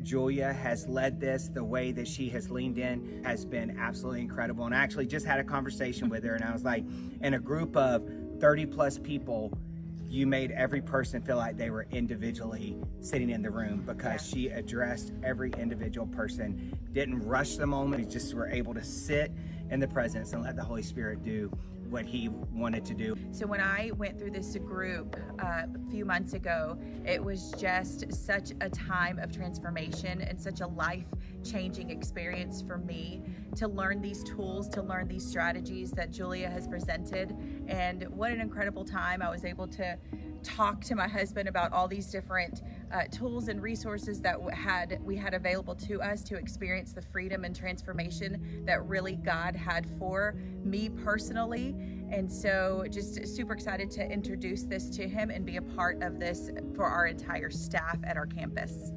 Julia has led this, the way that she has leaned in has been absolutely incredible. And I actually just had a conversation with her, and I was like, in a group of 30 plus people, you made every person feel like they were individually sitting in the room, because she addressed every individual person, didn't rush the moment. We just were able to sit in the presence and let the Holy Spirit do what he wanted to do. So when I went through this group a few months ago, it was just such a time of transformation and such a life-changing experience for me to learn these tools, to learn these strategies that Julia has presented. And what an incredible time. I was able to talk to my husband about all these different tools and resources that we had available to us to experience the freedom and transformation that really God had for me personally. And so just super excited to introduce this to him and be a part of this for our entire staff at our campus.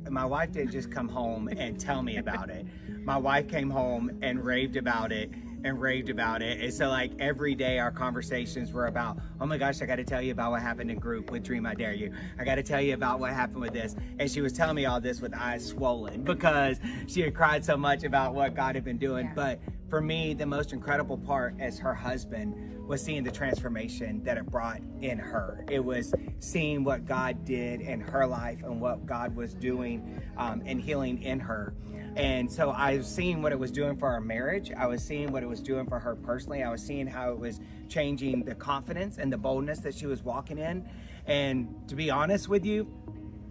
My wife didn't just come home and tell me about it. My wife came home and raved about it. And so like every day our conversations were about, oh my gosh, I got to tell you about what happened in group with Dream I Dare You. I got to tell you about what happened with this. And she was telling me all this with eyes swollen because she had cried so much about what God had been doing. But for me, the most incredible part as her husband was seeing the transformation that it brought in her. It was seeing what God did in her life and what God was doing and healing in her. And so I was seeing what it was doing for our marriage. I was seeing what it was doing for her personally. I was seeing how it was changing the confidence and the boldness that she was walking in. And to be honest with you,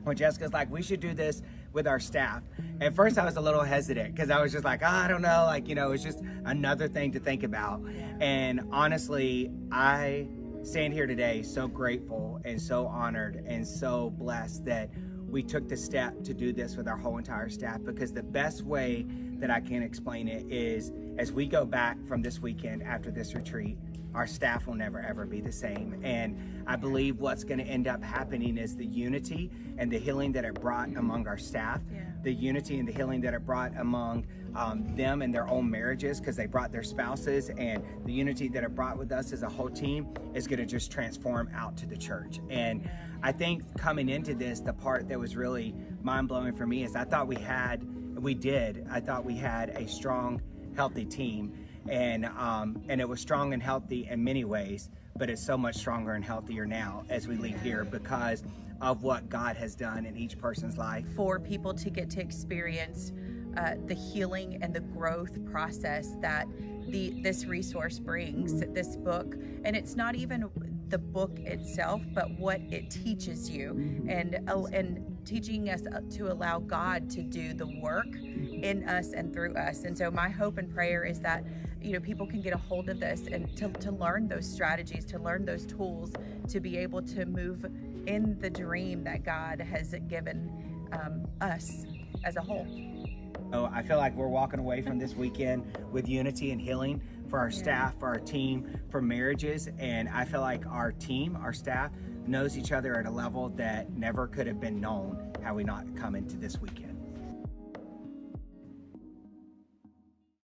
when Jessica's like, we should do this with our staff. At first I was a little hesitant because I was just like, oh, I don't know, like, you know, it's just another thing to think about. And honestly, I stand here today so grateful and so honored and so blessed that we took the step to do this with our whole entire staff, because the best way that I can explain it is as we go back from this weekend after this retreat, our staff will never ever be the same. And I believe what's going to end up happening is the unity and the healing that it brought among our staff, the unity and the healing that it brought among them and their own marriages, because they brought their spouses, and the unity that it brought with us as a whole team is going to just transform out to the church. And I think coming into this, the part that was really mind-blowing for me is I thought we had a strong, healthy team. And it was strong and healthy in many ways, but it's so much stronger and healthier now as we leave here because of what God has done in each person's life. For people to get to experience the healing and the growth process that this resource brings, this book. And it's not even the book itself, but what it teaches you, and teaching us to allow God to do the work in us and through us. And so my hope and prayer is that, you know, people can get a hold of this and to learn those strategies, to learn those tools, to be able to move in the dream that God has given us as a whole. So I feel like we're walking away from this weekend with unity and healing for our staff, for our team, for marriages. And I feel like our team, our staff, knows each other at a level that never could have been known had we not come into this weekend.